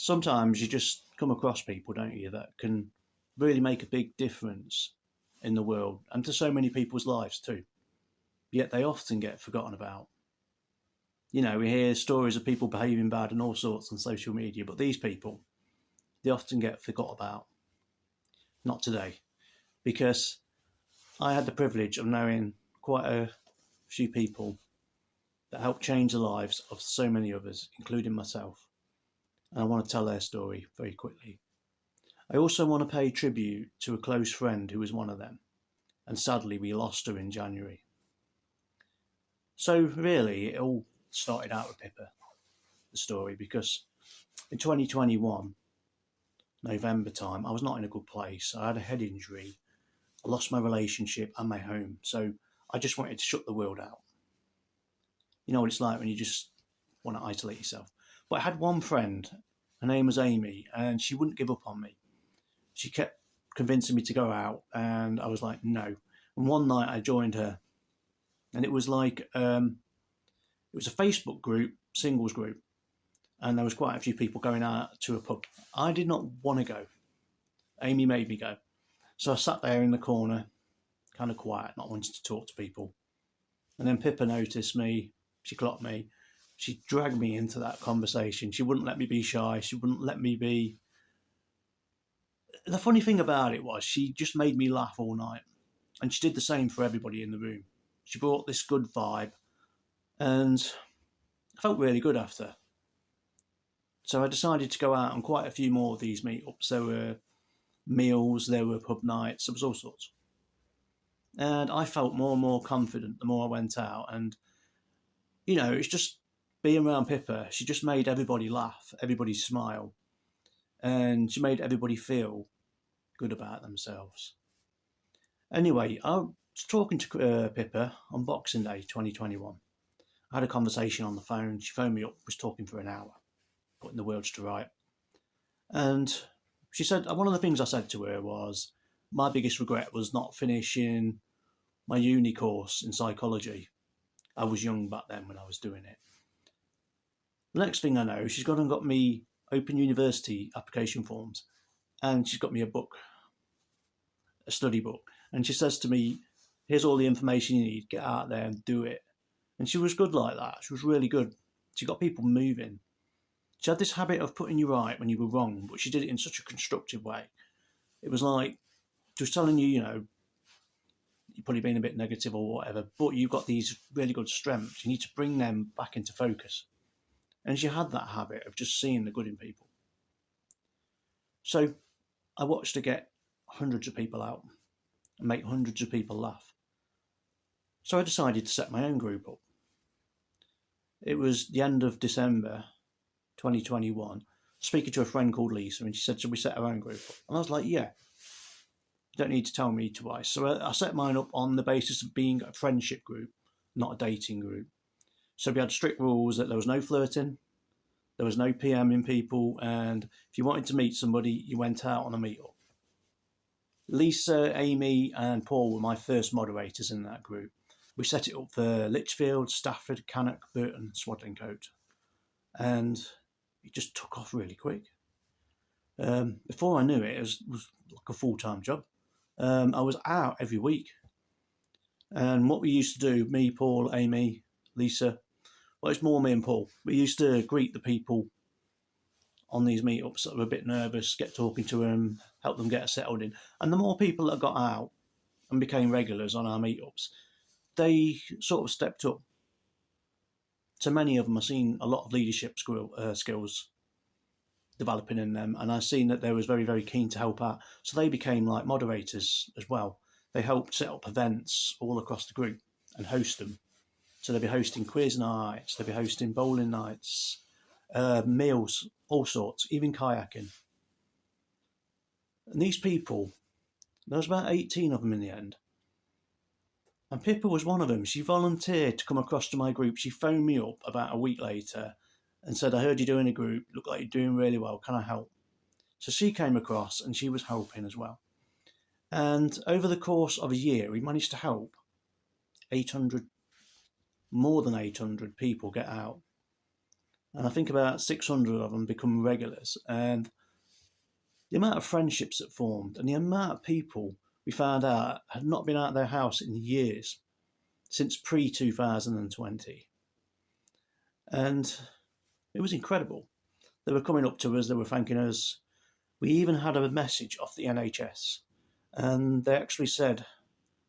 sometimes you just come across people, don't you, that can really make a big difference in the world and to so many people's lives too. Yet they often get forgotten about. We hear stories of people behaving bad and all sorts on social media, but these people, they often get forgot about. Not today, because I had the privilege of knowing quite a few people that helped change the lives of so many others, including myself. And I want to tell their story very quickly. I also want to pay tribute to a close friend who was one of them, and sadly we lost her in January. So really, it all started out with Pippa, the story, because in 2021, November time, I was not in a good place. I had a head injury, I lost my relationship and my home, so I just wanted to shut the world out. You know what it's like when you just want to isolate yourself. But I had one friend, her name was Amy, and she wouldn't give up on me. She kept convincing me to go out, and I was like, no. And one night I joined her, and it was like, it was a Facebook group, singles group, and there was quite a few people going out to a pub. I did not want to go. Amy made me go. So I sat there in the corner, kind of quiet, not wanting to talk to people. And then Pippa noticed me, she clocked me, she dragged me into that conversation. She wouldn't let me be shy, she wouldn't let me be... The funny thing about it was she just made me laugh all night. And she did the same for everybody in the room. She brought this good vibe, and I felt really good after. So I decided to go out on quite a few more of these meetups. There were meals, there were pub nights, there was all sorts. And I felt more and more confident the more I went out. And, it's just being around Pippa. She just made everybody laugh, everybody smile. And she made everybody feel good about themselves. Anyway, I was talking to Pippa on Boxing Day 2021. I had a conversation on the phone. She phoned me up, was talking for an hour, putting the words to right. And she said, one of the things I said to her was, my biggest regret was not finishing my uni course in psychology. I was young back then when I was doing it. The next thing I know, she's gone and got me Open University application forms, and she's got me a book, a study book. And she says to me, here's all the information you need, get out there and do it. And she was good like that. She was really good. She got people moving. She had this habit of putting you right when you were wrong, but she did it in such a constructive way. It was like, she was telling you, you're probably being a bit negative or whatever, but you've got these really good strengths. You need to bring them back into focus. And she had that habit of just seeing the good in people. So I watched her get hundreds of people out and make hundreds of people laugh. So I decided to set my own group up. It was the end of December 2021, speaking to a friend called Lisa, and she said, should we set our own group up? And I was like, yeah. You don't need to tell me twice. So I set mine up on the basis of being a friendship group, not a dating group. So we had strict rules that there was no flirting, there was no PMing people, and if you wanted to meet somebody, you went out on a meetup. Lisa, Amy, and Paul were my first moderators in that group. We set it up for Lichfield, Stafford, Cannock, Burton, Swadlincote, and it just took off really quick. Before I knew it, it was like a full-time job. I was out every week. And what we used to do, me, Paul, Amy, Lisa, well, it's more me and Paul. We used to greet the people on these meetups that were a bit nervous, get talking to them, help them get settled in. And the more people that got out and became regulars on our meetups, they sort of stepped up. So many of them, I've seen a lot of leadership skills developing in them, and I've seen that they was very, very keen to help out. So they became like moderators as well. They helped set up events all across the group and host them. So they'd be hosting quiz nights, they'd be hosting bowling nights, meals, all sorts, even kayaking. And these people, there was about 18 of them in the end. And Pippa was one of them. She volunteered to come across to my group. She phoned me up about a week later and said, I heard you're doing a group, look like you're doing really well, can I help? So she came across and she was helping as well. And over the course of a year, we managed to help more than 800 people get out. And I think about 600 of them become regulars. And the amount of friendships that formed and the amount of people we found out had not been out of their house in years, since pre-2020. And it was incredible. They were coming up to us, they were thanking us. We even had a message off the NHS, and they actually said,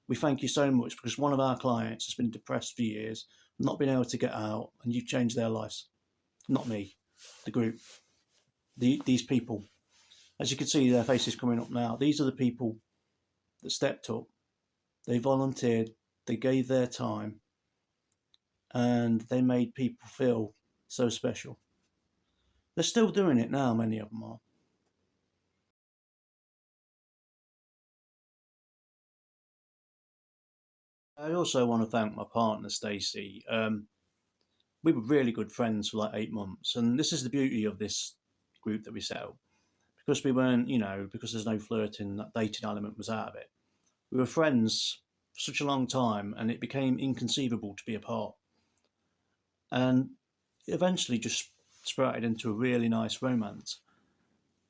"We thank you so much because one of our clients has been depressed for years, not been able to get out, and you've changed their lives." Not me, the group, these people. As you can see, their faces coming up now. These are the people that stepped up. They volunteered, they gave their time, and they made people feel so special. They're still doing it now, many of them are. I also want to thank my partner, Stacey. We were really good friends for like 8 months, and this is the beauty of this group that we set up. Because we weren't, because there's no flirting, that dating element was out of it. We were friends for such a long time, and it became inconceivable to be apart. And it eventually just sprouted into a really nice romance.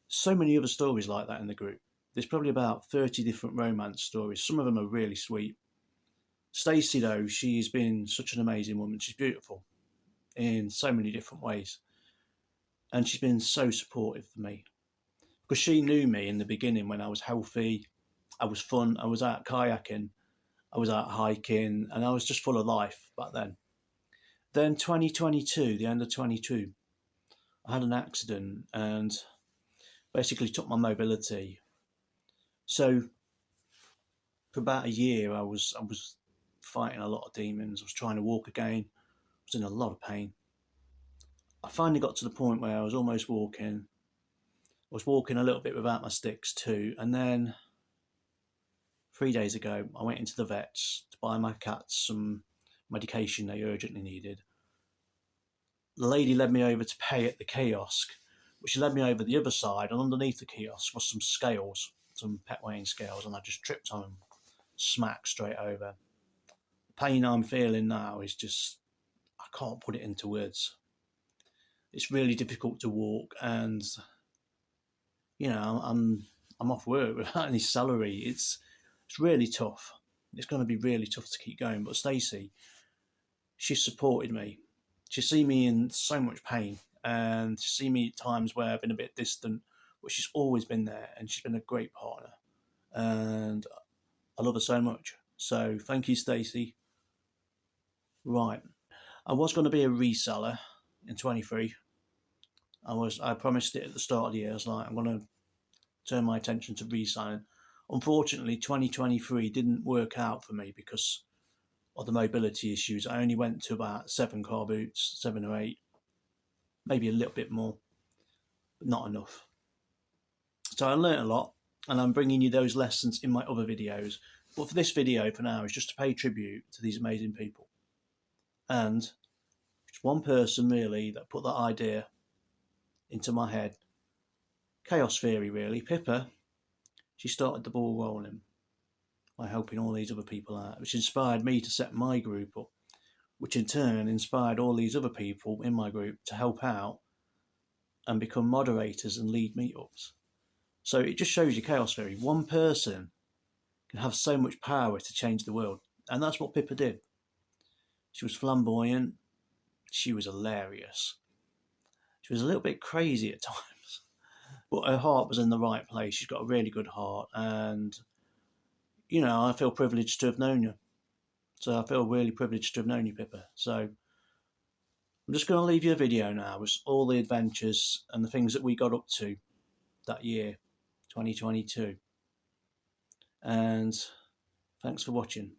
So many other stories like that in the group. There's probably about 30 different romance stories. Some of them are really sweet. Stacey, though, she's been such an amazing woman. She's beautiful in so many different ways. And she's been so supportive for me. Because she knew me in the beginning when I was healthy, I was fun, I was out kayaking, I was out hiking, and I was just full of life back then. Then 2022, the end of 22, I had an accident and basically took my mobility. So for about a year, I was fighting a lot of demons. I was trying to walk again. I was in a lot of pain. I finally got to the point where I was almost walking. I was walking a little bit without my sticks too. And then 3 days ago, I went into the vets to buy my cats some medication they urgently needed. The lady led me over to pay at the kiosk, but she led me over the other side, and underneath the kiosk was some scales, some pet weighing scales, and I just tripped on them, smack straight over. The pain I'm feeling now is just, I can't put it into words. It's really difficult to walk, and I'm off work without any salary. It's really tough. It's going to be really tough to keep going. But Stacey, she supported me. She's seen me in so much pain, and she's seen me at times where I've been a bit distant, but she's always been there, and she's been a great partner. And I love her so much. So thank you, Stacey. Right, I was going to be a reseller in 23. I promised it at the start of the year. I was like, I'm going to turn my attention to reselling. Unfortunately, 2023 didn't work out for me because of the mobility issues. I only went to about 7 car boots, 7 or 8, maybe a little bit more, but not enough. So I learned a lot, and I'm bringing you those lessons in my other videos. But for this video for now is just to pay tribute to these amazing people. And just one person really that put that idea into my head. Chaos Theory really. Pippa, she started the ball rolling by helping all these other people out, which inspired me to set my group up, which in turn inspired all these other people in my group to help out and become moderators and lead meetups. So it just shows you Chaos Theory. One person can have so much power to change the world. And that's what Pippa did. She was flamboyant. She was hilarious. She was a little bit crazy at times, but her heart was in the right place. She's got a really good heart. And, I feel privileged to have known you. So I feel really privileged to have known you, Pippa. So I'm just going to leave you a video now with all the adventures and the things that we got up to that year, 2022. And thanks for watching.